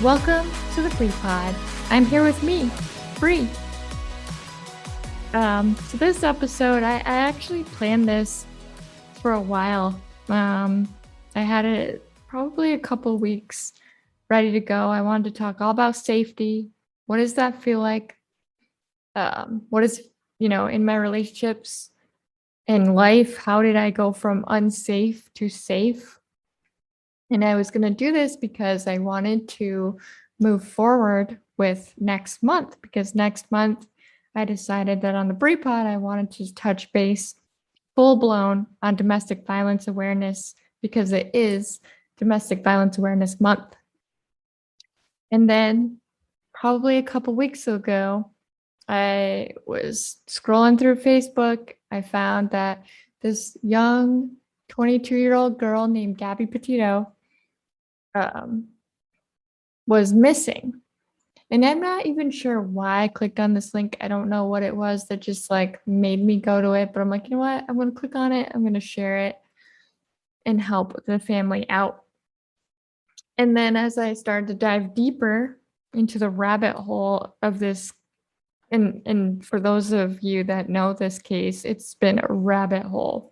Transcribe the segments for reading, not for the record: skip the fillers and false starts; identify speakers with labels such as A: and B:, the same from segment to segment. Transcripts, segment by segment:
A: Welcome to the Free Pod. I'm here with me, Free. So this episode, I actually planned this for a while. I had it probably a couple weeks ready to go. I wanted to talk all about safety. What does that feel like? What is, in my relationships in life, how did I go from unsafe to safe? And I was going to do this because I wanted to move forward with next month, because next month I decided that on the Brie Pod, I wanted to touch base full blown on domestic violence awareness, because it is Domestic Violence Awareness Month. And then probably a couple weeks ago, I was scrolling through Facebook. I found that this young 22-year-old girl named Gabby Petito was missing. And I'm not even sure why I clicked on this link. I don't know what it was that just like made me go to it, but I'm like, you know what? I'm going to click on it. I'm going to share it and help the family out. And then as I started to dive deeper into the rabbit hole of this, and for those of you that know this case, it's been a rabbit hole,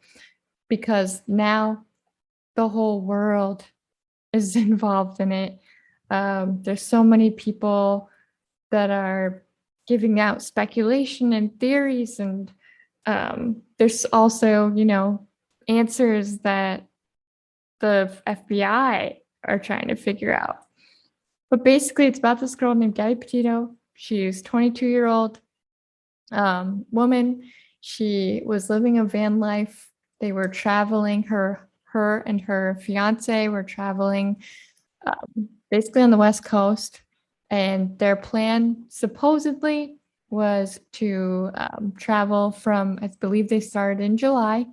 A: because now the whole world is involved in it. There's so many people that are giving out speculation and theories, and there's also, answers that the FBI are trying to figure out. But basically, it's about this girl named Gabby Petito. She's 22-year-old woman. She was living a van life. They were traveling. Her and her fiance were traveling basically on the West Coast, and their plan supposedly was to travel from, I believe they started in July,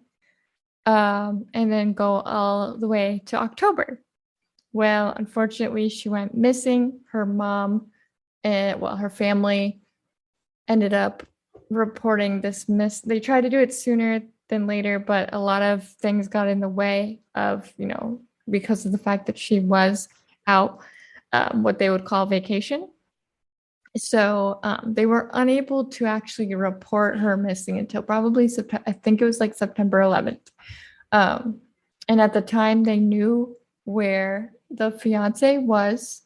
A: and then go all the way to October. Well, unfortunately, she went missing. Her mom and, her family ended up reporting this miss. They tried to do it sooner than later, but a lot of things got in the way of, because of the fact that she was out what they would call vacation. So they were unable to actually report her missing until probably September. I think it was like September 11th. And at the time, they knew where the fiance was,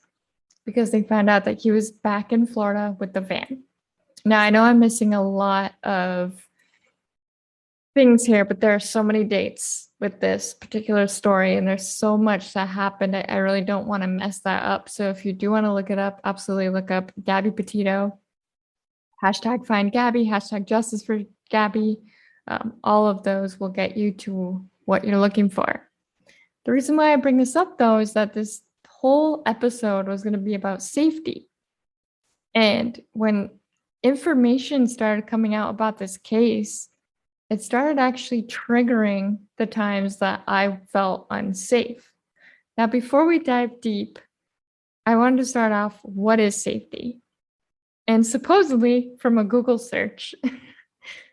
A: because they found out that he was back in Florida with the van. Now, I know I'm missing a lot of things here, but there are so many dates with this particular story, and there's so much that happened. I really don't want to mess that up. So if you do want to look it up, absolutely look up Gabby Petito, hashtag find Gabby, hashtag justice for Gabby. All of those will get you to what you're looking for. The reason why I bring this up, though, is that this whole episode was going to be about safety. And when information started coming out about this case, it started actually triggering the times that I felt unsafe. Now, before we dive deep, I wanted to start off, what is safety? And supposedly, from a Google search,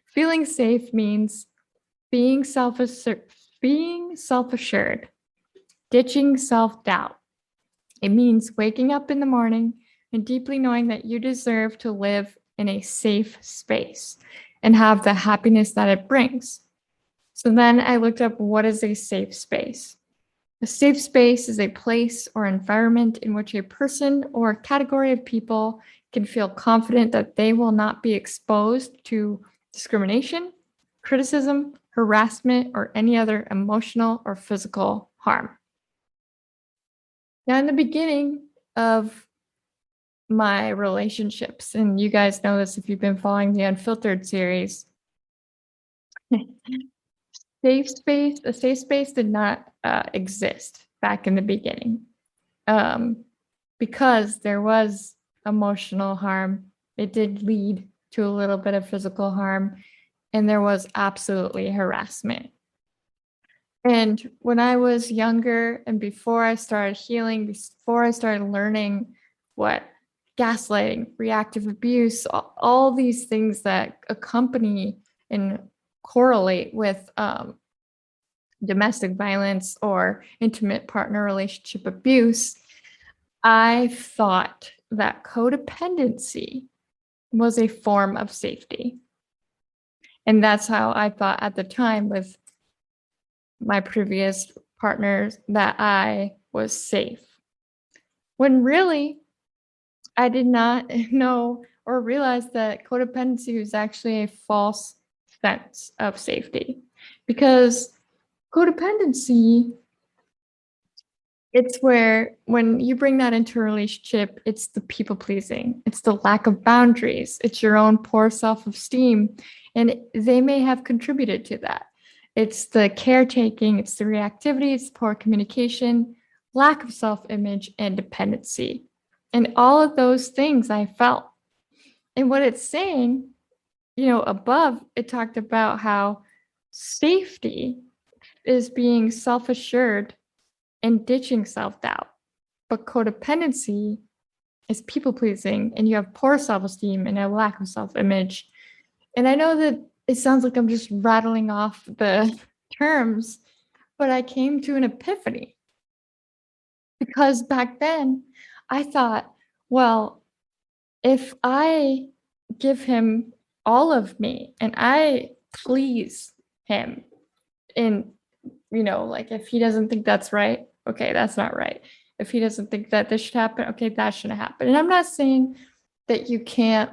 A: feeling safe means being self-assured, ditching self-doubt. It means waking up in the morning and deeply knowing that you deserve to live in a safe space and have the happiness that it brings. So then I looked up, what is a safe space? A safe space is a place or environment in which a person or category of people can feel confident that they will not be exposed to discrimination, criticism, harassment, or any other emotional or physical harm. Now, in the beginning of my relationships, and you guys know this if you've been following the Unfiltered series, a safe space did not exist back in the beginning, because there was emotional harm. It did lead to a little bit of physical harm, and there was absolutely harassment. And when I was younger, and before I started healing, before I started learning what gaslighting, reactive abuse, all these things that accompany and correlate with domestic violence or intimate partner relationship abuse, I thought that codependency was a form of safety. And that's how I thought at the time with my previous partners, that I was safe. When really, I did not know or realize that codependency was actually a false sense of safety. Because codependency, it's where when you bring that into a relationship, it's the people pleasing, it's the lack of boundaries, it's your own poor self esteem. And they may have contributed to that. It's the caretaking, it's the reactivity, it's poor communication, lack of self image, and dependency. And all of those things I felt. And what it's saying, above, it talked about how safety is being self assured and ditching self doubt. But codependency is people pleasing, and you have poor self esteem and a lack of self image. And I know that it sounds like I'm just rattling off the terms, but I came to an epiphany because back then I thought, well, if I give him all of me and I please him, and like if he doesn't think that's right, okay, that's not right. If he doesn't think that this should happen, okay, that shouldn't happen. And I'm not saying that you can't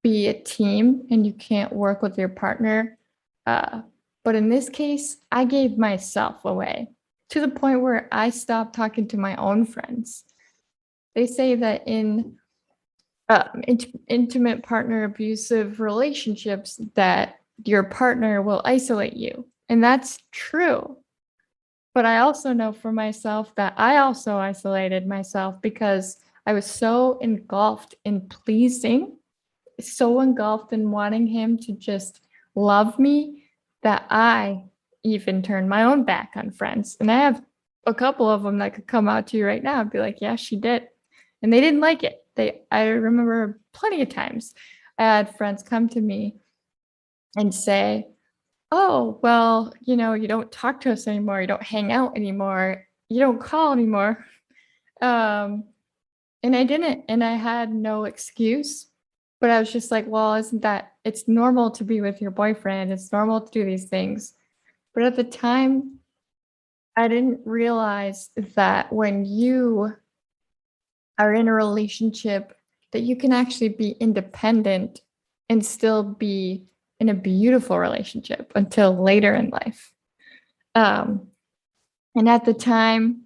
A: be a team and you can't work with your partner. But in this case, I gave myself away to the point where I stopped talking to my own friends. They say that in intimate partner abusive relationships that your partner will isolate you. And that's true. But I also know for myself that I also isolated myself because I was so engulfed in pleasing, so engulfed in wanting him to just love me that I even turned my own back on friends. And I have a couple of them that could come out to you right now and be like, yeah, she did. And they didn't like it. I remember plenty of times I had friends come to me and say, oh, well, you don't talk to us anymore. You don't hang out anymore. You don't call anymore. Um, and I didn't. And I had no excuse. But I was just like, well, isn't that it's normal to be with your boyfriend? It's normal to do these things. But at the time, I didn't realize that when you are in a relationship, that you can actually be independent and still be in a beautiful relationship until later in life. Um, and at the time,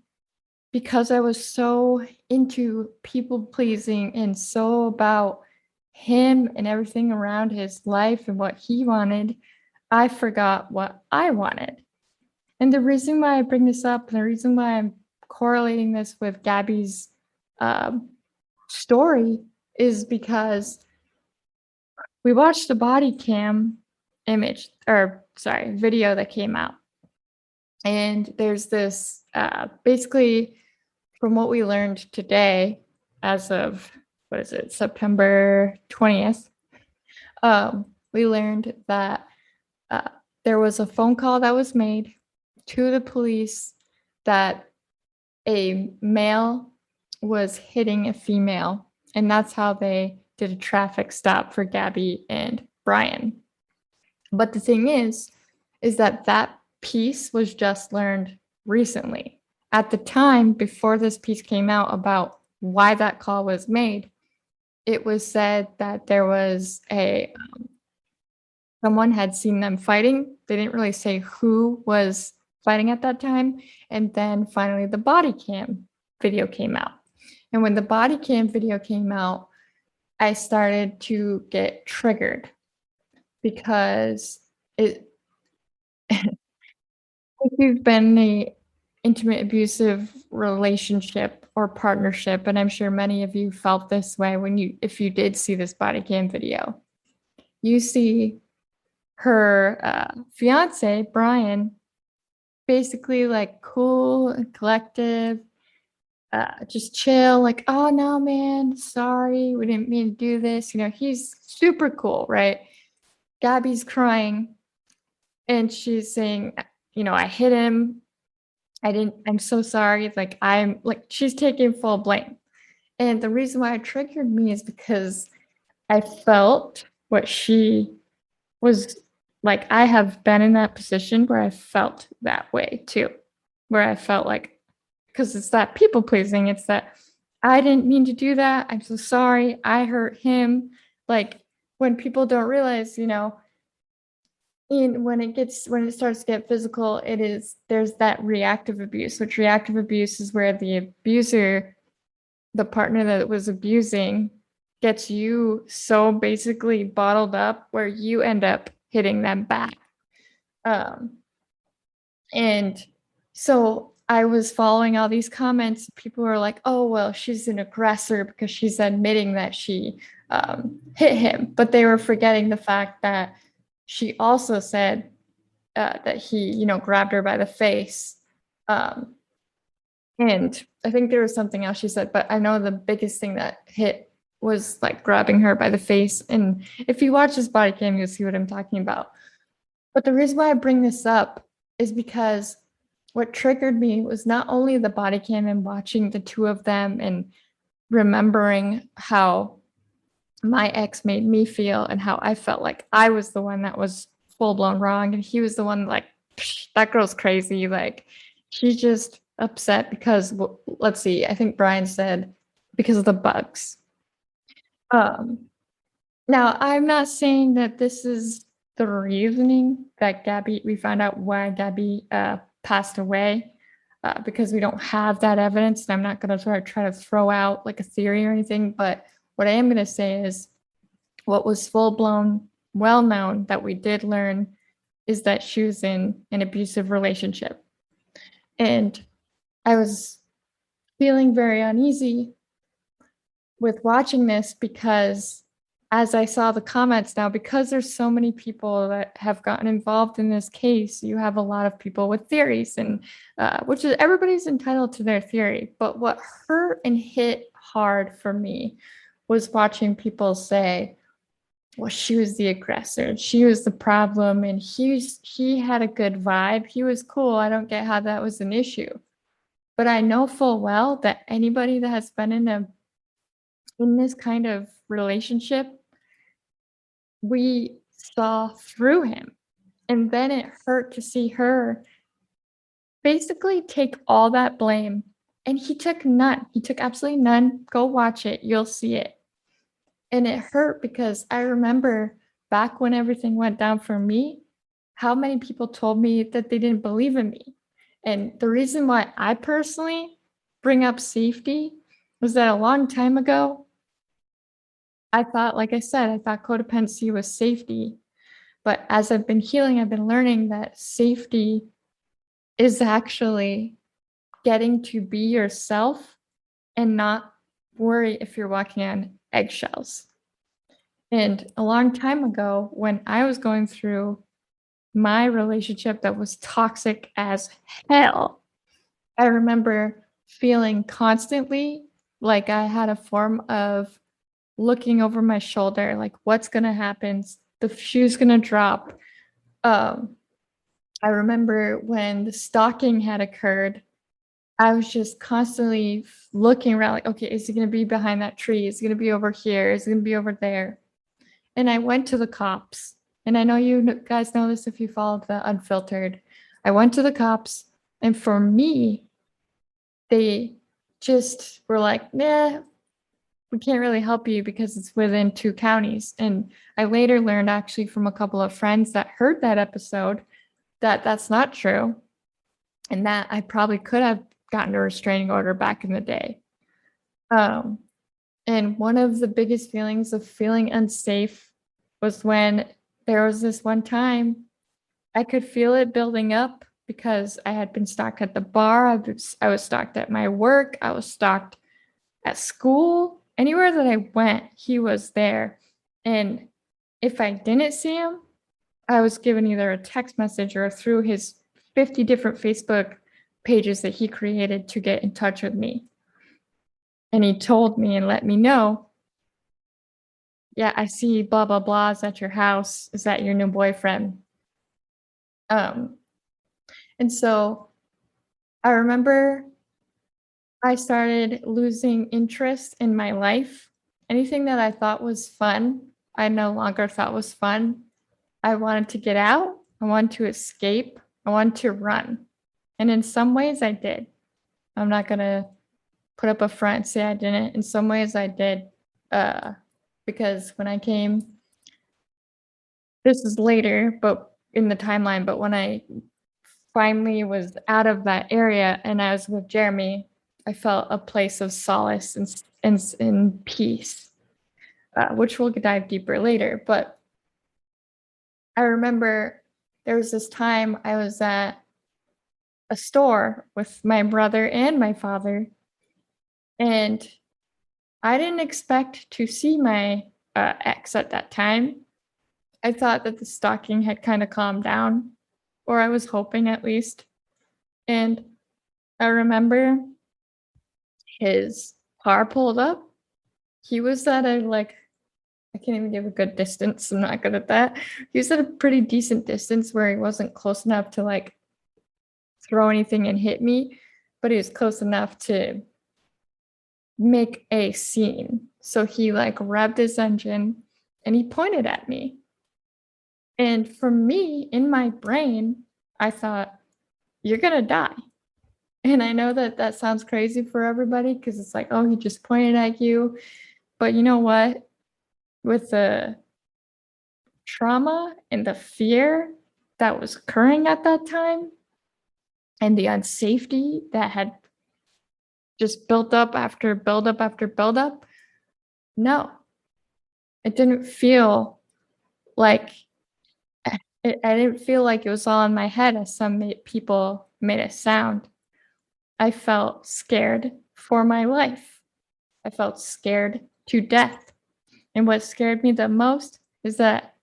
A: because I was so into people pleasing and so about him and everything around his life and what he wanted, I forgot what I wanted. And the reason why I bring this up and the reason why I'm correlating this with Gabby's um, story is because we watched a body cam video that came out. And there's this basically from what we learned today, as of what is it, September 20th, we learned that there was a phone call that was made to the police that a male was hitting a female, and that's how they did a traffic stop for Gabby and Brian. But the thing is that that piece was just learned recently. At the time, before this piece came out about why that call was made, it was said that there was someone had seen them fighting. They didn't really say who was fighting at that time. And then finally the body cam video came out. And when the body cam video came out, I started to get triggered because if you've been in a intimate abusive relationship or partnership, and I'm sure many of you felt this way if you did see this body cam video, you see her fiance Brian basically like cool and collective, just chill, like, oh no man, sorry, we didn't mean to do this. He's super cool, right? Gabby's crying and she's saying, I hit him, I'm so sorry. Like, she's taking full blame. And the reason why it triggered me is because I felt what she was like. I have been in that position where I felt that way too, where I felt like, because it's that people pleasing, it's that I didn't mean to do that. I'm so sorry. I hurt him. Like when people don't realize, and when it starts to get physical, there's that reactive abuse, which reactive abuse is where the abuser, the partner that was abusing, gets you so basically bottled up where you end up hitting them back. Um, and so I was following all these comments. People were like, oh, well, she's an aggressor because she's admitting that she hit him. But they were forgetting the fact that she also said that he, grabbed her by the face. Um, and I think there was something else she said, but I know the biggest thing that hit was like grabbing her by the face. And if you watch this body cam, you'll see what I'm talking about. But the reason why I bring this up is because what triggered me was not only the body cam and watching the two of them and remembering how my ex made me feel and how I felt like I was the one that was full blown wrong. And he was the one like, that girl's crazy. Like, she's just upset because, well, let's see, I think Brian said because of the bugs. Um, Now, I'm not saying that this is the reasoning that we found out why Gabby passed away, because we don't have that evidence. And I'm not going to try to throw out like a theory or anything. But what I am going to say is what was full blown, well known that we did learn is that she was in an abusive relationship. And I was feeling very uneasy with watching this because as I saw the comments now, because there's so many people that have gotten involved in this case, you have a lot of people with theories, and which is everybody's entitled to their theory. But what hurt and hit hard for me was watching people say, well, she was the aggressor, she was the problem, and he had a good vibe, he was cool. I don't get how that was an issue. But I know full well that anybody that has been in this kind of relationship, we saw through him. And then it hurt to see her basically take all that blame. And he took none. He took absolutely none. Go watch it. You'll see it. And it hurt because I remember back when everything went down for me, how many people told me that they didn't believe in me. And the reason why I personally bring up safety was that a long time ago, I thought, like I said, I thought codependency was safety. But as I've been healing, I've been learning that safety is actually getting to be yourself and not worry if you're walking on eggshells. And a long time ago, when I was going through my relationship that was toxic as hell, I remember feeling constantly like I had a form of looking over my shoulder, like what's going to happen? The shoe's going to drop. I remember when the stalking had occurred, I was just constantly looking around like, okay, is he going to be behind that tree? Is he going to be over here? Is he going to be over there? And I went to the cops. And I know you guys know this if you followed the Unfiltered. I went to the cops, and for me, they just were like, nah, we can't really help you because it's within 2 counties. And I later learned actually from a couple of friends that heard that episode that that's not true, and that I probably could have gotten a restraining order back in the day. Um, and one of the biggest feelings of feeling unsafe was when there was this one time I could feel it building up because I had been stalked at the bar. I was stalked at my work. I was stalked at school. Anywhere that I went, he was there. And if I didn't see him, I was given either a text message or through his 50 different Facebook pages that he created to get in touch with me. And he told me and let me know, yeah, I see blah, blah, blah is at your house. Is that your new boyfriend? Um, and so I remember I started losing interest in my life. Anything that I thought was fun, I no longer thought was fun. I wanted to get out. I wanted to escape. I wanted to run. And in some ways, I did. I'm not going to put up a front and say I didn't. In some ways, I did. Because when I came, this is later, but in the timeline, but when I finally was out of that area and I was with Jeremy, I felt a place of solace and peace, which we'll dive deeper later. But I remember there was this time I was at a store with my brother and my father, and I didn't expect to see my ex at that time. I thought that the stalking had kind of calmed down, or I was hoping at least. And I remember his car pulled up. He was at a I can't even give a good distance. I'm not good at that. He was at a pretty decent distance where he wasn't close enough to throw anything and hit me, but he was close enough to make a scene. So he revved his engine and he pointed at me. And for me, in my brain, I thought, you're gonna die. And I know that that sounds crazy for everybody because it's like, oh, he just pointed at you. But you know what? With the trauma and the fear that was occurring at that time and the unsafety that had just built up after build up after build up, no, it didn't feel like I didn't feel like it was all in my head as some people made it sound. I felt scared for my life. I felt scared to death. And what scared me the most is that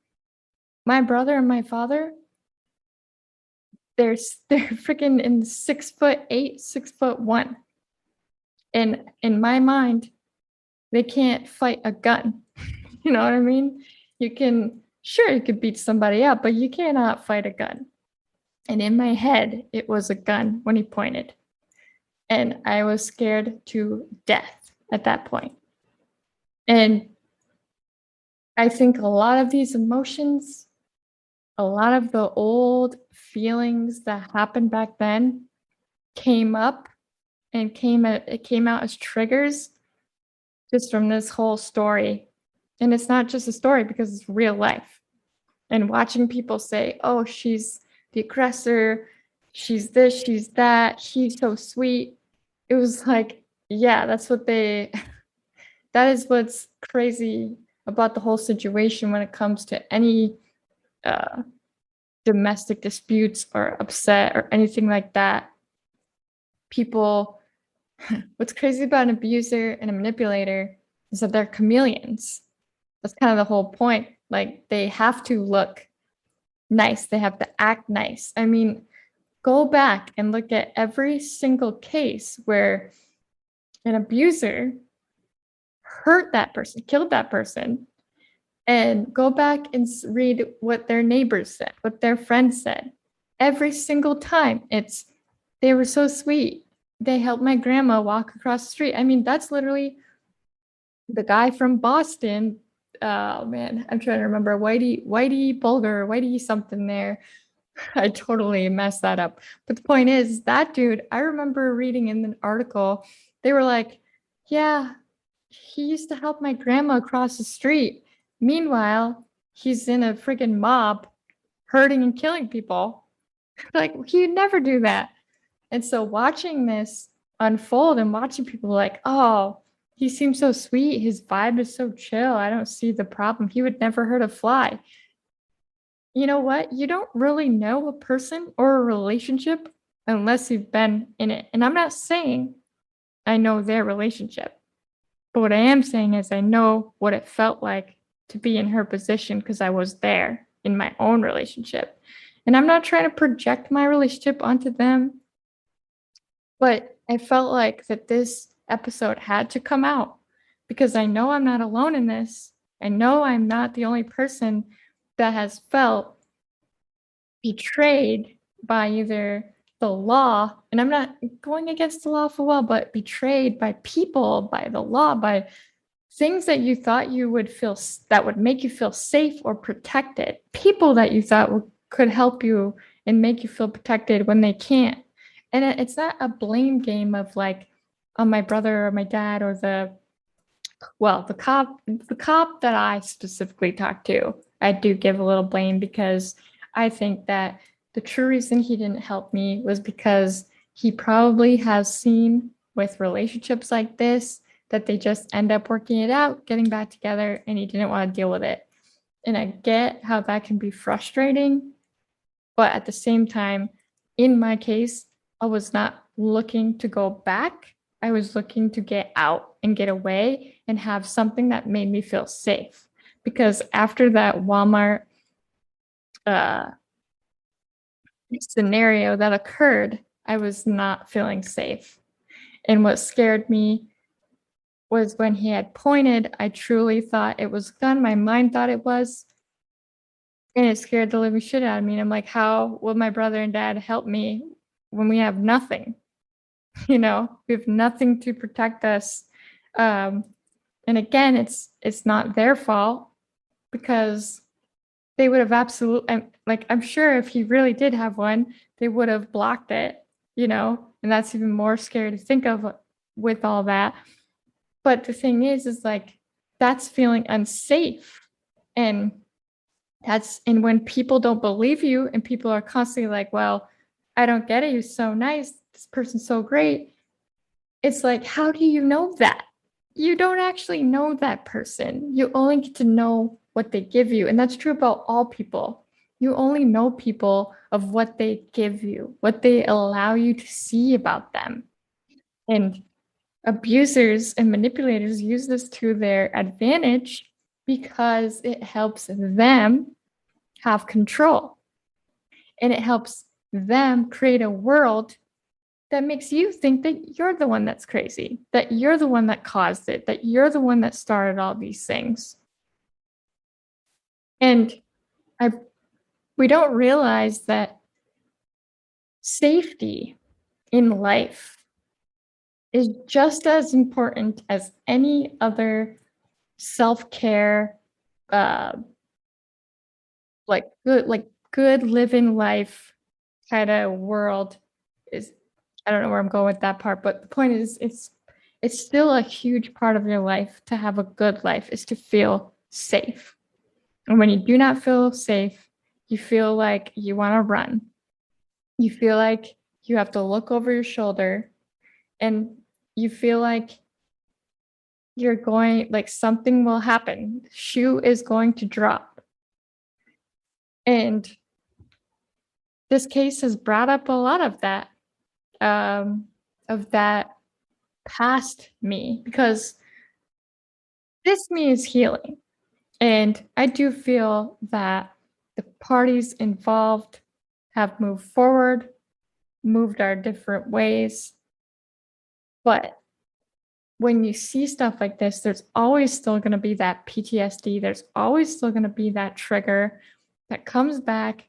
A: my brother and my father, they're freaking in 6'8", 6'1". And in my mind, they can't fight a gun. You know what I mean? You could beat somebody up, but you cannot fight a gun. And in my head, it was a gun when he pointed. And I was scared to death at that point. And I think a lot of these emotions, a lot of the old feelings that happened back then came up and it came out as triggers just from this whole story. And it's not just a story because it's real life. And watching people say, oh, she's the aggressor, she's this, she's that, she's so sweet. It was like, yeah, that is what's crazy about the whole situation when it comes to any domestic disputes or upset or anything like that. People, what's crazy about an abuser and a manipulator is that they're chameleons. That's kind of the whole point. Like they have to look nice, they have to act nice. I mean, go back and look at every single case where an abuser hurt that person, killed that person, and go back and read what their neighbors said, what their friends said. Every single time, they were so sweet. They helped my grandma walk across the street. I mean, that's literally the guy from Boston. Oh man, I'm trying to remember. Whitey Bulger, Whitey something there. I totally messed that up. But the point is, that dude, I remember reading in an article, they were like, yeah, he used to help my grandma across the street. Meanwhile, he's in a freaking mob hurting and killing people. Like, he'd never do that. And so watching this unfold and watching people like, oh, he seems so sweet. His vibe is so chill. I don't see the problem. He would never hurt a fly. You know what? You don't really know a person or a relationship unless you've been in it. And I'm not saying I know their relationship, but what I am saying is I know what it felt like to be in her position because I was there in my own relationship. And I'm not trying to project my relationship onto them, but I felt like that this episode had to come out because I know I'm not alone in this. I know I'm not the only person that has felt betrayed by either the law, and I'm not going against the law for well, but betrayed by people, by the law, by things that you thought you would feel that would make you feel safe or protected, people that you thought could help you and make you feel protected when they can't. And it's not a blame game of like on my brother or my dad or the cop that I specifically talked to. I do give a little blame because I think that the true reason he didn't help me was because he probably has seen with relationships like this that they just end up working it out, getting back together, and he didn't want to deal with it. And I get how that can be frustrating, but at the same time, in my case, I was not looking to go back. I was looking to get out and get away and have something that made me feel safe. Because after that Walmart uh, scenario that occurred, I was not feeling safe. And what scared me was when he had pointed, I truly thought it was a gun. My mind thought it was. And it scared the living shit out of me. And I'm like, how will my brother and dad help me when we have nothing? We have nothing to protect us. Um, and again, it's not their fault because they would have absolutely, like, I'm sure if he really did have one, they would have blocked it, and that's even more scary to think of with all that. But the thing is like, that's feeling unsafe. And and when people don't believe you and people are constantly like, well, I don't get it. You're so nice. This person's so great. It's like, how do you know that? You don't actually know that person. You only get to know what they give you. And that's true about all people. You only know people of what they give you, what they allow you to see about them. And abusers and manipulators use this to their advantage because it helps them have control. And it helps them create a world that makes you think that you're the one that's crazy, that you're the one that caused it, that you're the one that started all these things. And I we don't realize that safety in life is just as important as any other self-care, uh, like good living life kind of world is. I don't know where I'm going with that part, but the point is it's still a huge part of your life to have a good life is to feel safe. And when you do not feel safe, you feel like you want to run. You feel like you have to look over your shoulder and you feel like you're going like something will happen. Shoe is going to drop. And this case has brought up a lot um, of that past me because this me is healing. And I do feel that the parties involved have moved forward, moved our different ways. But when you see stuff like this, there's always still going to be that PTSD. There's always still going to be that trigger that comes back.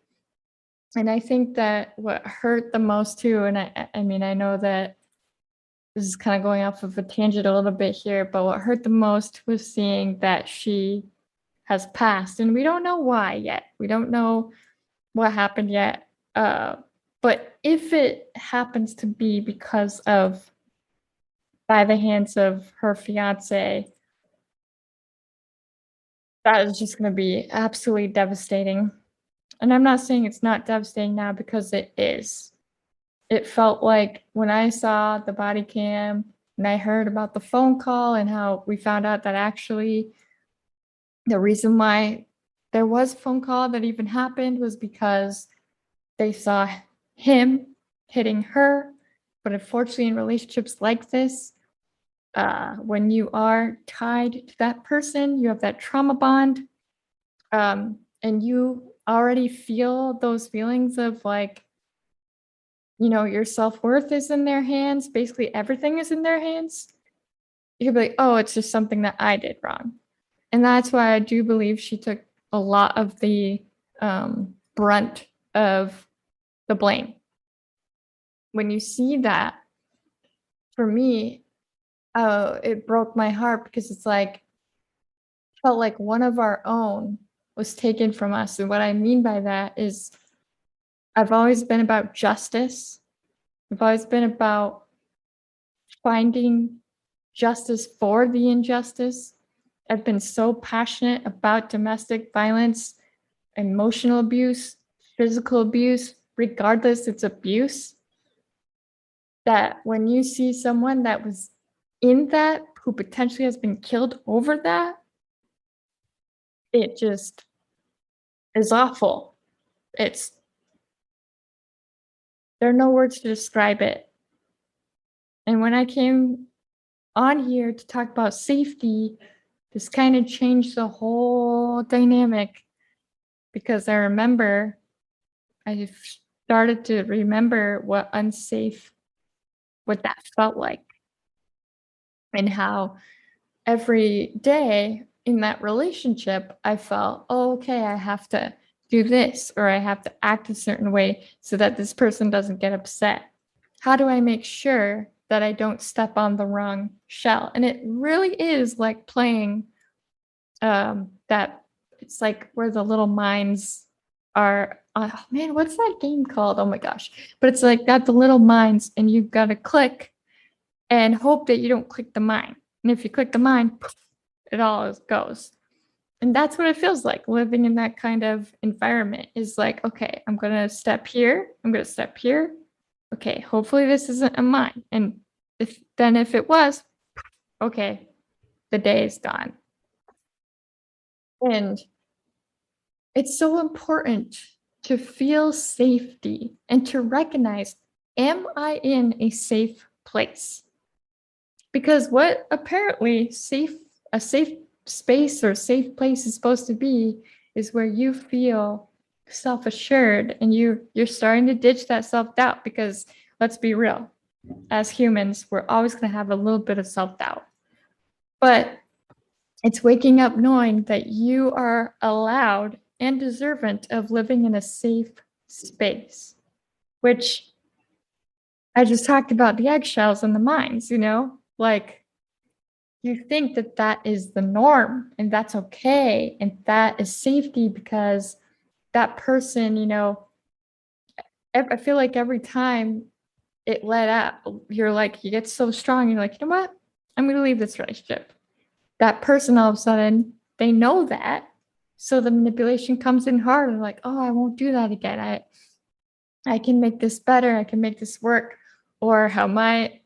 A: And I think that what hurt the most too, and I mean, I know that this is kind of going off of a tangent a little bit here, but what hurt the most was seeing that she has passed. And we don't know why yet. We don't know what happened yet. But if it happens to be because of by the hands of her fiance, that is just going to be absolutely devastating. And I'm not saying it's not devastating now because it is. It felt like when I saw the body cam and I heard about the phone call and how we found out that actually the reason why there was a phone call that even happened was because they saw him hitting her. But unfortunately, in relationships like this, when you are tied to that person, you have that trauma bond, and you already feel those feelings of like, your self-worth is in their hands. Basically, everything is in their hands. You could be like, oh, it's just something that I did wrong. And that's why I do believe she took a lot of the brunt of the blame. when you see that, for me, it broke my heart because it's like, felt like one of our own was taken from us. And what I mean by that is I've always been about justice. I've always been about finding justice for the injustice. I've been so passionate about domestic violence, emotional abuse, physical abuse, regardless it's abuse, that when you see someone that was in that who potentially has been killed over that, it just is awful. It's there are no words to describe it. And when I came on here to talk about safety, this kind of changed the whole dynamic because I remember I started to remember what unsafe, what that felt like, and how every day in that relationship, I felt, oh, okay, I have to do this or I have to act a certain way so that this person doesn't get upset. How do I make sure that I don't step on the wrong shell? And it really is like playing that it's like where the little mines are. Oh man, what's that game called? Oh my gosh. But it's like got the little mines and you've got to click and hope that you don't click the mine. And if you click the mine, it all goes. And that's what it feels like living in that kind of environment is like, okay, I'm going to step here. I'm going to step here. Okay, hopefully this isn't a mine. And if it was, okay, the day is gone. And it's so important to feel safety and to recognize, am I in a safe place? Because what apparently a safe space or safe place is supposed to be is where you feel self-assured and you're starting to ditch that self-doubt because let's be real, as humans, we're always going to have a little bit of self-doubt. But it's waking up knowing that you are allowed and deserving of living in a safe space, which I just talked about the eggshells and the mines, like you think that that is the norm and that's okay and that is safety because that person, I feel like every time it let out, you're like, you get so strong, you're like, you know what? I'm going to leave this relationship. That person all of a sudden, they know that. So the manipulation comes in hard and like, oh, I won't do that again. I can make this better. I can make this work. Or how my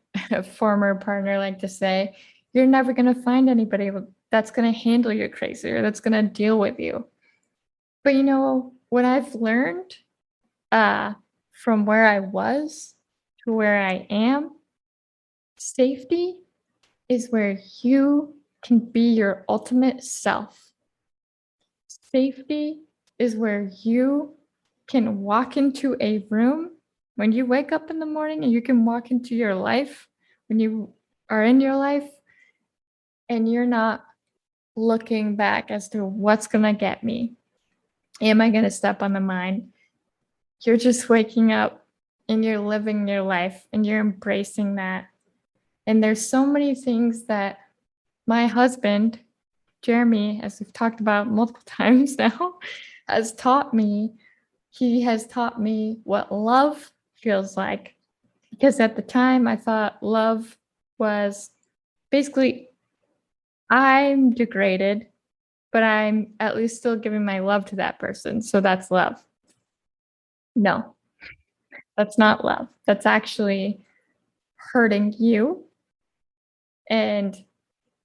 A: former partner liked to say, you're never going to find anybody that's going to handle your crazy or that's going to deal with you. But what I've learned from where I was to where I am, safety is where you can be your ultimate self. Safety is where you can walk into a room when you wake up in the morning and you can walk into your life when you are in your life and you're not looking back as to what's going to get me. Am I going to step on the mine? You're just waking up and you're living your life and you're embracing that. And there's so many things that my husband, Jeremy, as we've talked about multiple times now, has taught me. He has taught me what love feels like. Because at the time, I thought love was basically, I'm degraded, but I'm at least still giving my love to that person. So that's love. No, that's not love. That's actually hurting you. And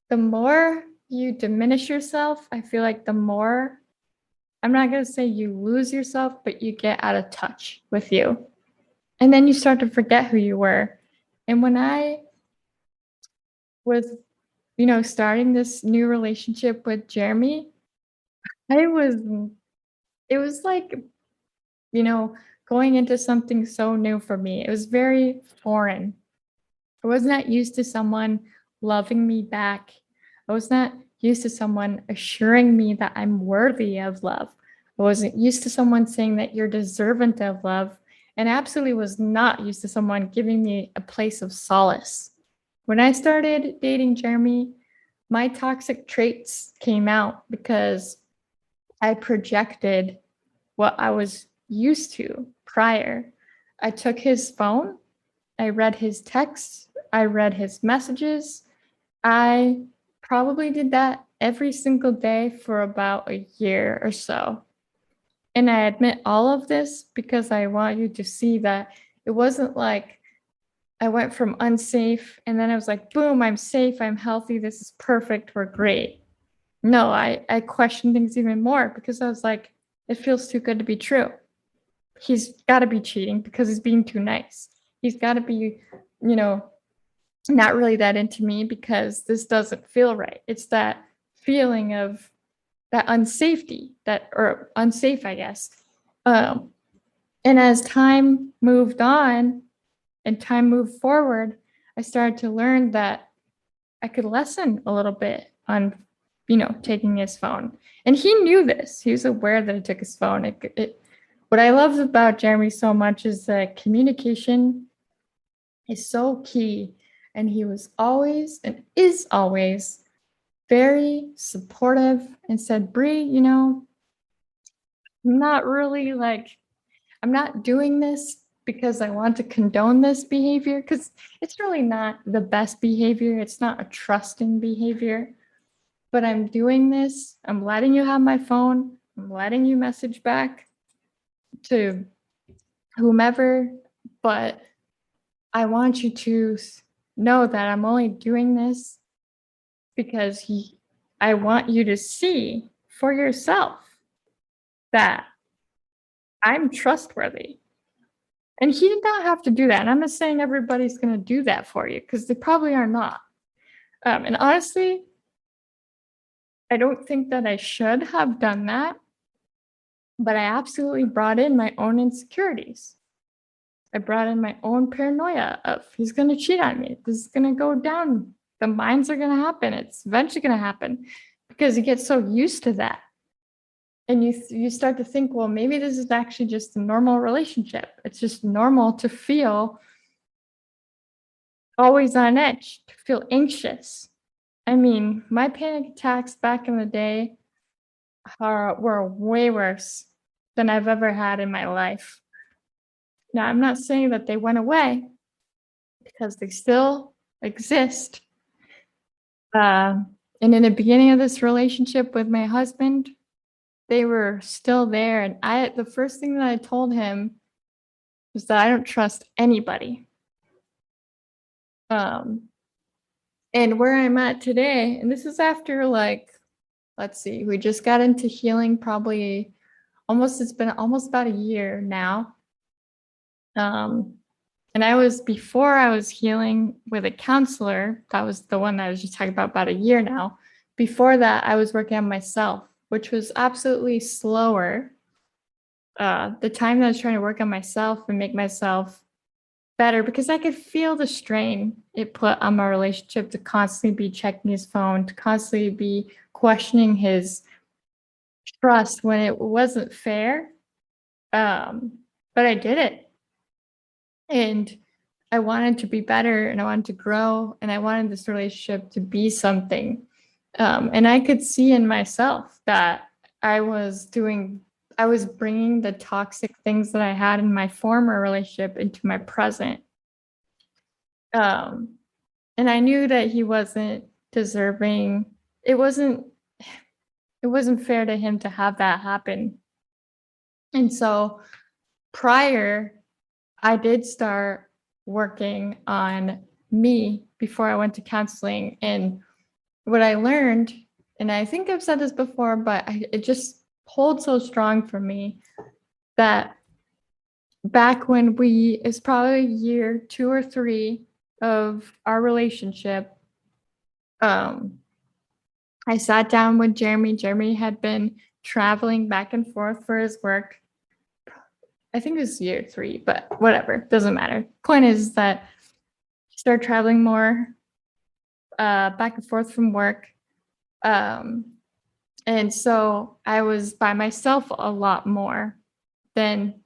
A: the more you diminish yourself, I feel like the more, I'm not going to say you lose yourself, but you get out of touch with you. And then you start to forget who you were. And when I was, starting this new relationship with Jeremy, it was like, going into something so new for me. It was very foreign. I was not used to someone loving me back. I was not used to someone assuring me that I'm worthy of love. I wasn't used to someone saying that you're deserving of love. and absolutely was not used to someone giving me a place of solace. When I started dating Jeremy, my toxic traits came out because I projected what I was used to prior. I took his phone, I read his texts, I read his messages. I probably did that every single day for about a year or so. And I admit all of this because I want you to see that it wasn't like I went from unsafe and then I was like, boom, I'm safe, I'm healthy, this is perfect, we're great. No, I questioned things even more because I was like, it feels too good to be true. He's got to be cheating because he's being too nice. He's got to be, you know, not really that into me because this doesn't feel right. It's that feeling of that unsafety, that or unsafe, I guess. Um, and as time moved on and time moved forward, I started to learn that I could lessen a little bit on, taking his phone. And he knew this. He was aware that I took his phone. What I love about Jeremy so much is that communication is so key. And he was always and is always very supportive and said, Bree, not really like, I'm not doing this because I want to condone this behavior because it's really not the best behavior. It's not a trusting behavior, but I'm doing this. I'm letting you have my phone. I'm letting you message back to whomever, but I want you to know that I'm only doing this because I want you to see for yourself that I'm trustworthy. And he did not have to do that. And I'm not saying everybody's going to do that for you because they probably are not. And honestly, I don't think that I should have done that, but I absolutely brought in my own insecurities. I brought in my own paranoia of he's going to cheat on me. This is going to go down. The mines are going to happen. It's eventually going to happen because you get so used to that. And you start to think, well, maybe this is actually just a normal relationship. It's just normal to feel always on edge, to feel anxious. I mean, my panic attacks back in the day were way worse than I've ever had in my life. Now, I'm not saying that they went away because they still exist. And in the beginning of this relationship with my husband, they were still there. And the first thing that I told him was that I don't trust anybody. And where I'm at today, and this is after let's see, we just got into healing probably it's been almost about a year now. And before I was healing with a counselor, that was the one that I was just talking about a year now. Before that, I was working on myself, which was absolutely slower. The time that I was trying to work on myself and make myself better because I could feel the strain it put on my relationship to constantly be checking his phone, to constantly be questioning his trust when it wasn't fair. But I did it. And I wanted to be better and I wanted to grow and I wanted this relationship to be something. And I could see in myself that I was bringing the toxic things that I had in my former relationship into my present. And I knew that he wasn't deserving. It wasn't fair to him to have that happen. And so prior, I did start working on me before I went to counseling. And what I learned, and I think I've said this before, but it just holds so strong for me that back when it's probably year 2 or 3 of our relationship, I sat down with Jeremy. Jeremy had been traveling back and forth for his work. I think it was year 3, but whatever, doesn't matter. Point is that he started traveling more back and forth from work. And so I was by myself a lot more than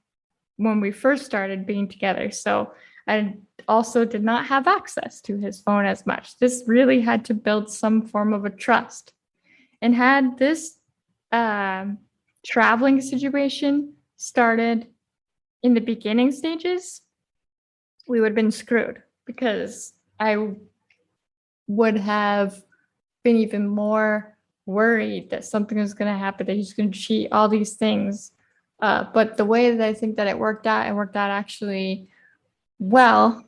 A: when we first started being together. So I also did not have access to his phone as much. This really had to build some form of a trust. And had this traveling situation started in the beginning stages, we would have been screwed because I would have been even more worried that something was going to happen, that he's going to cheat, all these things. But the way that I think that it worked out actually well,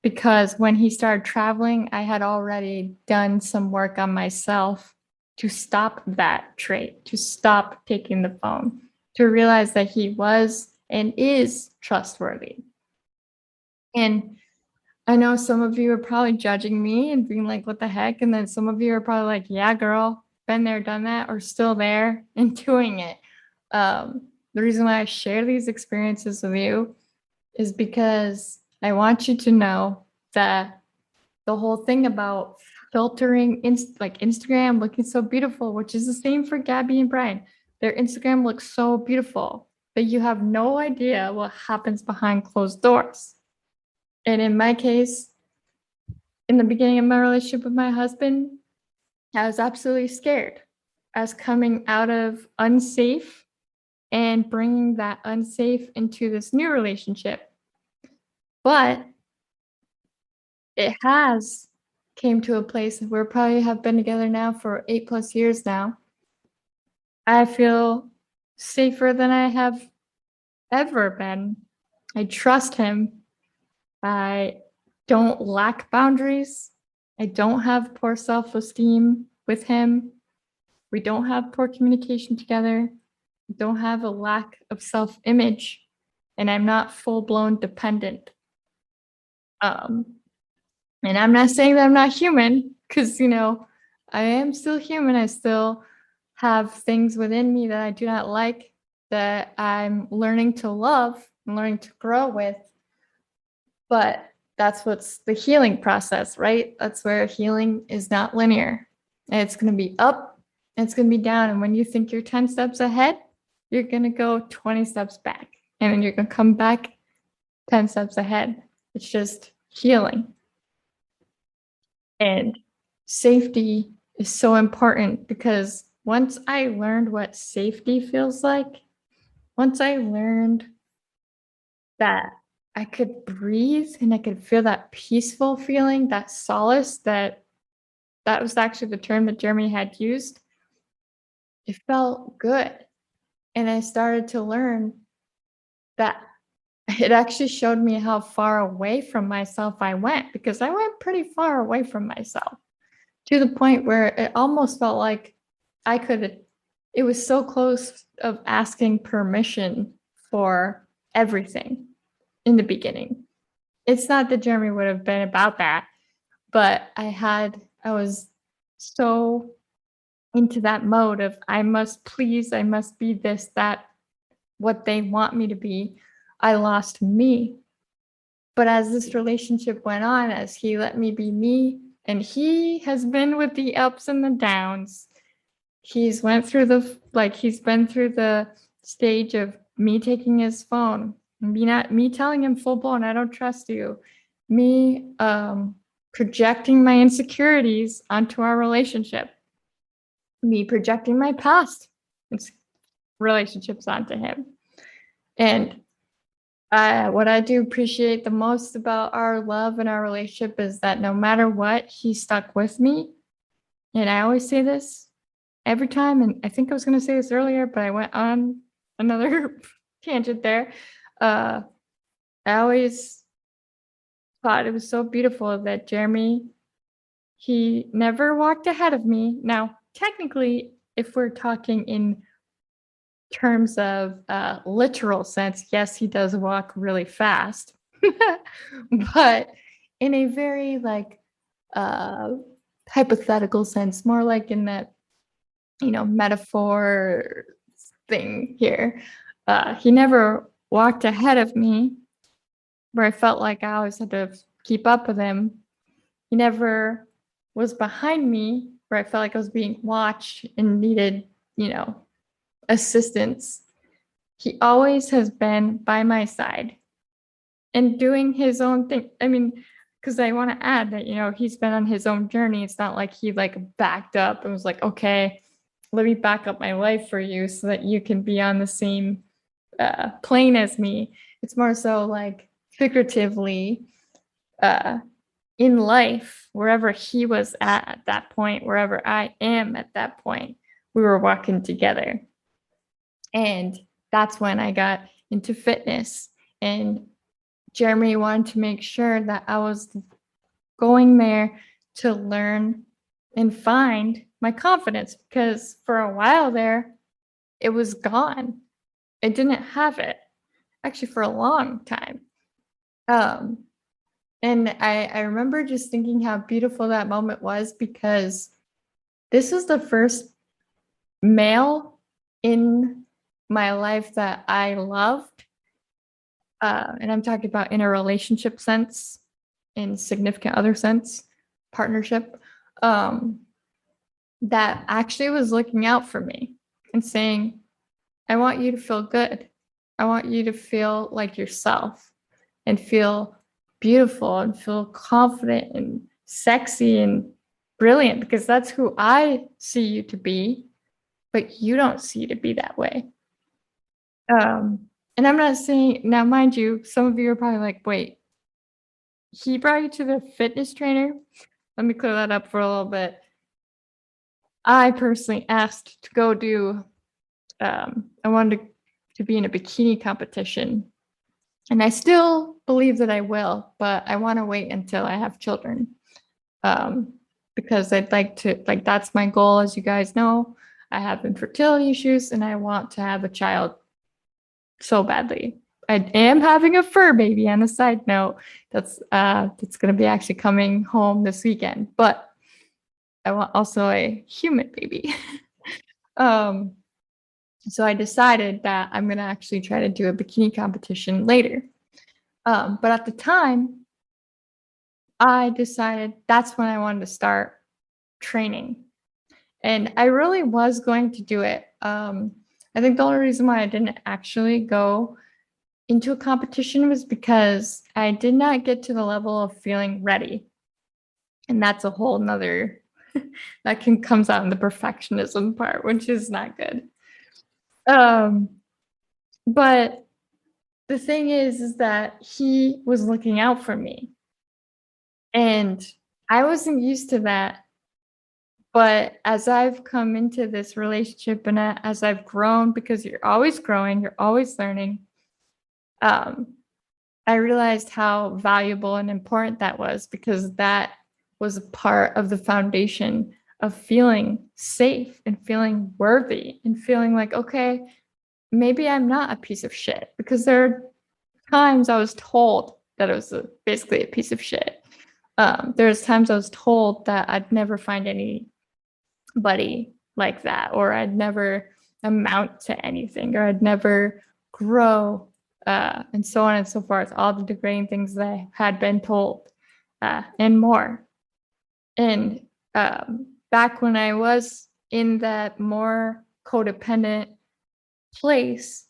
A: because when he started traveling, I had already done some work on myself to stop that trait, to stop taking the phone, to realize that he was and is trustworthy. And I know some of you are probably judging me and being like, what the heck? And then some of you are probably like, yeah, girl, been there, done that, or still there and doing it. The reason why I share these experiences with you is because I want you to know that the whole thing about filtering like Instagram looking so beautiful, which is the same for Gabby and Brian. Their Instagram looks so beautiful, but you have no idea what happens behind closed doors. And in my case, in the beginning of my relationship with my husband, I was absolutely scared. I was coming out of unsafe and bringing that unsafe into this new relationship. But it has came to a place where we probably have been together now for 8+ years now. I feel safer than I have ever been. I trust him. I don't lack boundaries. I don't have poor self-esteem with him. We don't have poor communication together. We don't have a lack of self-image. And I'm not full-blown dependent. And I'm not saying that I'm not human, because, I am still human. I still have things within me that I do not like, that I'm learning to love and learning to grow with. But that's what's the healing process, right? That's where healing is not linear. And it's going to be up and it's going to be down. And when you think you're 10 steps ahead, you're going to go 20 steps back. And then you're going to come back 10 steps ahead. It's just healing. And safety is so important, because once I learned what safety feels like, once I learned that I could breathe and I could feel that peaceful feeling, that solace, that was actually the term that Jeremy had used, it felt good. And I started to learn that it actually showed me how far away from myself I went, because I went pretty far away from myself, to the point where it almost felt like it was so close of asking permission for everything in the beginning. It's not that Jeremy would have been about that, but I was so into that mode of I must please, I must be this, that, what they want me to be. I lost me. But as this relationship went on, as he let me be me, and he has been with the ups and the downs. He's been through the stage of me taking his phone, me telling him full blown, I don't trust you, me projecting my insecurities onto our relationship, me projecting my past relationships onto him. And what I do appreciate the most about our love and our relationship is that no matter what, he stuck with me. And I always say this every time, and I think I was going to say this earlier, but I went on another tangent there. I always thought it was so beautiful that Jeremy, he never walked ahead of me. Now, technically, if we're talking in terms of literal sense, yes, he does walk really fast, but in a very hypothetical sense, more like in that metaphor thing here. He never walked ahead of me where I felt like I always had to keep up with him. He never was behind me where I felt like I was being watched and needed assistance. he always has been by my side and doing his own thing. I mean, because I want to add that, he's been on his own journey. It's not like he like backed up and was like, okay, let me back up my life for you so that you can be on the same plane as me. It's more so like figuratively uh, in life, wherever he was at that point, wherever I am at that point, we were walking together. And that's when I got into fitness. And Jeremy wanted to make sure that I was going there to learn and find my confidence, because for a while there, it was gone. I didn't have it actually for a long time. And I remember just thinking how beautiful that moment was, because this was the first male in my life that I loved. And I'm talking about in a relationship sense, in significant other sense, partnership, that actually was looking out for me and saying, I want you to feel good. I want you to feel like yourself and feel beautiful and feel confident and sexy and brilliant, because that's who I see you to be, but you don't see you to be that way. And I'm not saying, now, mind you, some of you are probably like, wait, he brought you to the fitness trainer? Let me clear that up for a little bit. I personally asked to go do, I wanted to be in a bikini competition. And I still believe that I will, but I want to wait until I have children. Because I'd like to, like, that's my goal. As you guys know, I have infertility issues and I want to have a child so badly. I am having a fur baby on a side note. That's going to be actually coming home this weekend, but I want also a human baby. So I decided that I'm going to actually try to do a bikini competition later. But at the time, I decided that's when I wanted to start training. And I really was going to do it. I think the only reason why I didn't actually go into a competition was because I did not get to the level of feeling ready. And that's a whole nother that comes out in the perfectionism part, which is not good. But the thing is that he was looking out for me. And I wasn't used to that. But as I've come into this relationship and as I've grown, because you're always growing, you're always learning, I realized how valuable and important that was, because that was a part of the foundation of feeling safe and feeling worthy and feeling like, okay, maybe I'm not a piece of shit, because there are times I was told that it was basically a piece of shit. There's times I was told that I'd never find anybody like that, or I'd never amount to anything, or I'd never grow, and so on and so forth. All the degrading things that I had been told, and more. And back when I was in that more codependent place,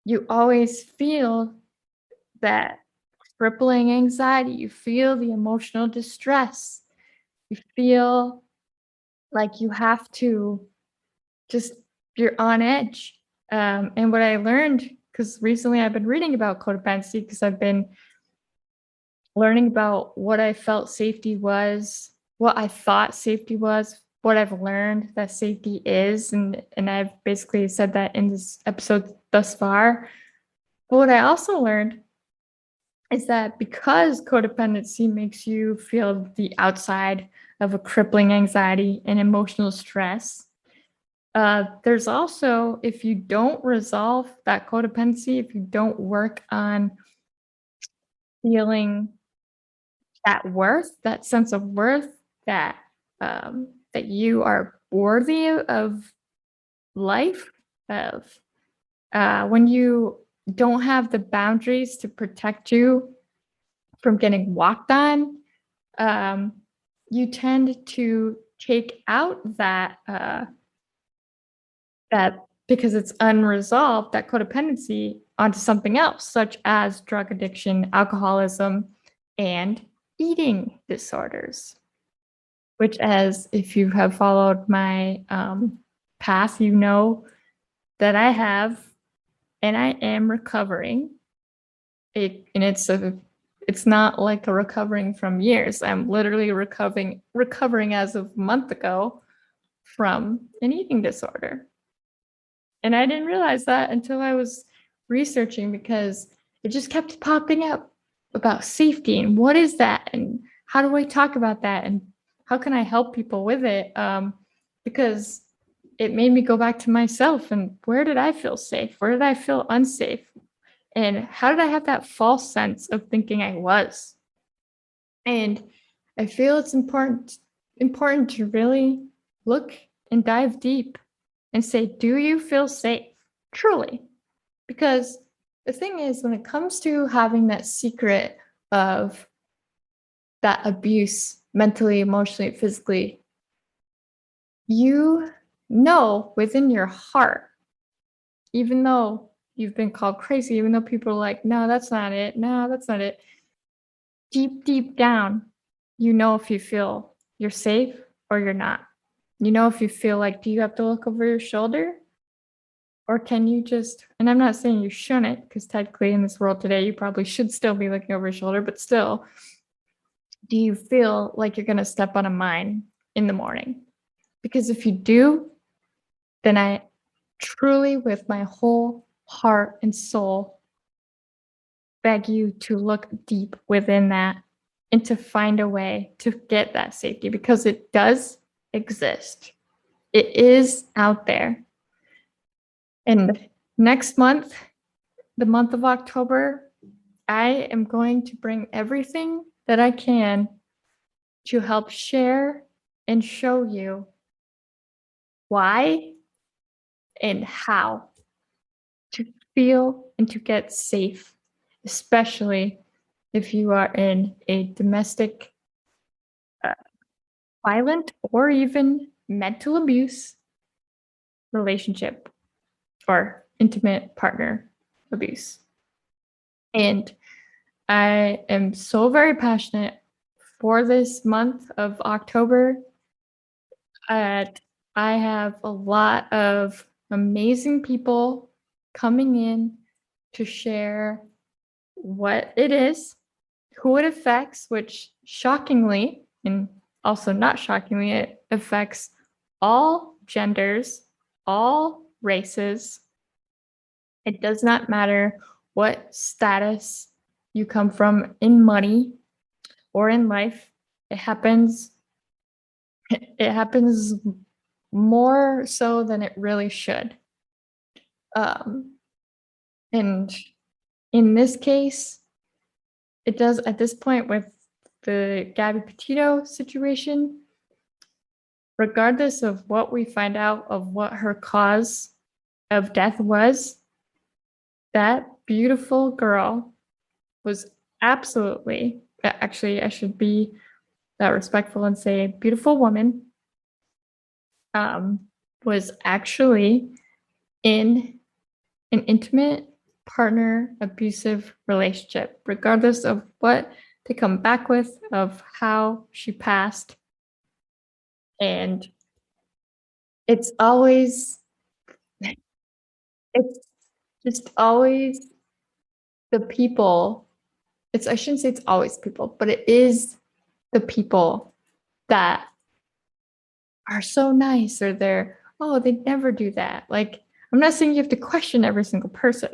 A: you always feel that crippling anxiety. You feel the emotional distress. You feel like you have to you're on edge. And what I learned, because recently I've been reading about codependency, because I've been learning about what I felt safety was, what I thought safety was, what I've learned that safety is. And I've basically said that in this episode thus far. But what I also learned is that because codependency makes you feel the outside of a crippling anxiety and emotional stress, there's also, if you don't resolve that codependency, if you don't work on feeling that worth, that sense of worth, that that you are worthy of life, of when you don't have the boundaries to protect you from getting walked on, you tend to take out that because it's unresolved, that codependency, onto something else, such as drug addiction, alcoholism, and eating disorders. Which, as if you have followed my past, you know that I have, and I am recovering. It's not like a recovering from years. I'm literally recovering as of a month ago from an eating disorder. And I didn't realize that until I was researching, because it just kept popping up about safety and what is that and how do I talk about that and how can I help people with it? Because it made me go back to myself and where did I feel safe? Where did I feel unsafe? And how did I have that false sense of thinking I was? And I feel it's important to really look and dive deep and say, do you feel safe? Truly. Because the thing is, when it comes to having that secret of that abuse, mentally, emotionally, physically, you know within your heart, even though you've been called crazy, even though people are like, no, that's not it. No, that's not it. Deep, deep down, you know if you feel you're safe or you're not. You know if you feel like, do you have to look over your shoulder? Or can you just, and I'm not saying you shouldn't, because technically in this world today, you probably should still be looking over your shoulder, but still, do you feel like you're going to step on a mine in the morning? Because if you do, then I truly, with my whole heart and soul, beg you to look deep within that and to find a way to get that safety, because it does exist. It is out there. And next month, the month of October, I am going to bring everything that I can to help share and show you why and how to feel and to get safe, especially if you are in a domestic violent or even mental abuse relationship or intimate partner abuse. And I am so very passionate for this month of October. I have a lot of amazing people coming in to share what it is, who it affects, which shockingly, and also not shockingly, it affects all genders, all races. It does not matter what status you come from in money or in life. It happens more so than it really should. And in this case, it does at this point with the Gabby Petito situation, regardless of what we find out of what her cause of death was, that beautiful girl was absolutely, actually, I should be respectful and say beautiful woman, was actually in an intimate partner abusive relationship, regardless of what they come back with of how she passed. And it's just always the people. I shouldn't say it's always people, but it is the people that are so nice, or they'd never do that. Like, I'm not saying you have to question every single person.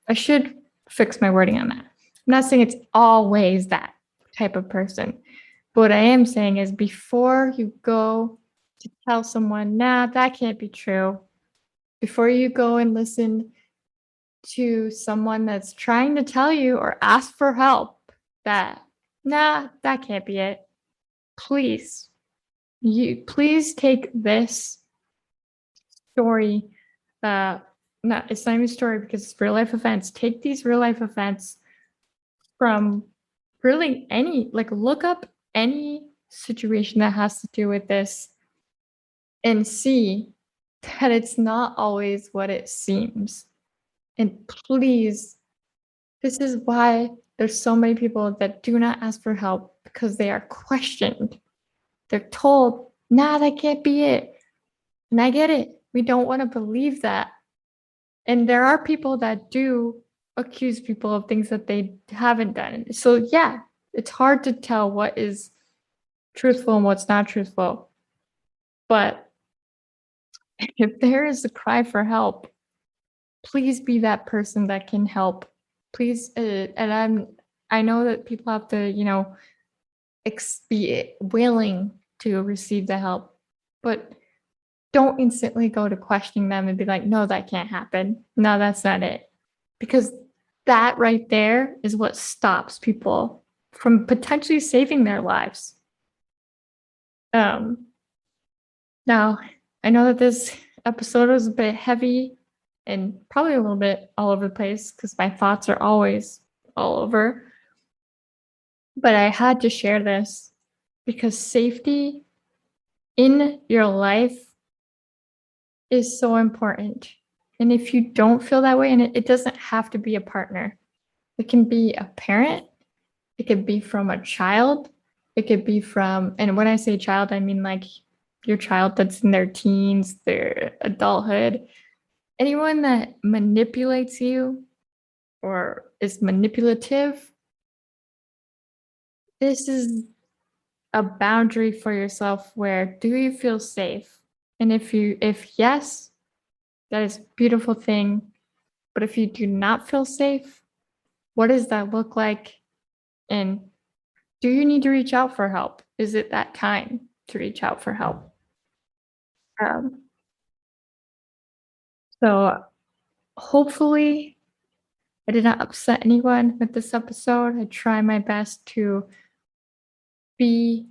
A: I should fix my wording on that. I'm not saying it's always that type of person. But what I am saying is, before you go to tell someone, nah, that can't be true, before you go and listen to someone that's trying to tell you or ask for help that, nah, that can't be it, please take this story, it's not even a story because it's real life events. Take these real life events from really look up any situation that has to do with this and see that it's not always what it seems. And please, this is why there's so many people that do not ask for help because they are questioned. They're told, nah, that can't be it. And I get it. We don't want to believe that. And there are people that do accuse people of things that they haven't done. So, yeah, it's hard to tell what is truthful and what's not truthful. But if there is a cry for help, please be that person that can help. Please, I know that people have to, be willing to receive the help, but don't instantly go to questioning them and be like, no, that can't happen. No, that's not it. Because that right there is what stops people from potentially saving their lives. Now, I know that this episode was a bit heavy and probably a little bit all over the place because my thoughts are always all over. But I had to share this because safety in your life is so important. And if you don't feel that way, and it doesn't have to be a partner, it can be a parent, it could be from a child, it could be from, and when I say child, I mean like your child that's in their teens, their adulthood, anyone that manipulates you or is manipulative. This is a boundary for yourself where do you feel safe? And if yes, that is a beautiful thing. But if you do not feel safe, what does that look like? And do you need to reach out for help? Is it that time to reach out for help? Um, so hopefully I did not upset anyone with this episode. I try my best to be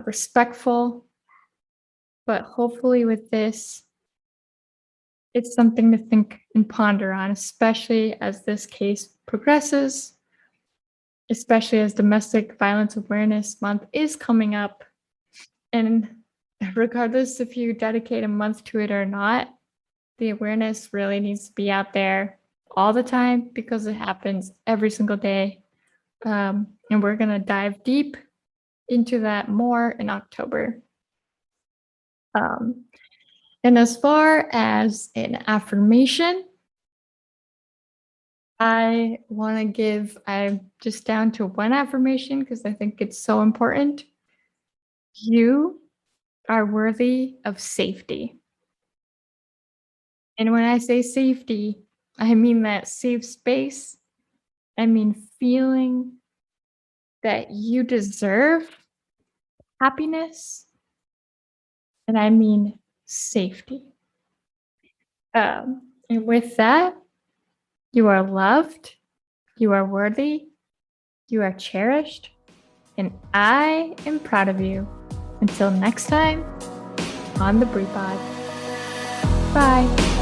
A: respectful, but hopefully with this, it's something to think and ponder on, especially as this case progresses, especially as Domestic Violence Awareness Month is coming up. And regardless if you dedicate a month to it or not, the awareness really needs to be out there all the time because it happens every single day. And we're going to dive deep into that more in October. And as far as an affirmation, I'm just down to one affirmation because I think it's so important. You are worthy of safety. And when I say safety, I mean that safe space. I mean feeling that you deserve happiness. And I mean safety. And with that, you are loved, you are worthy, you are cherished, and I am proud of you. Until next time on the Brew Pod. Bye.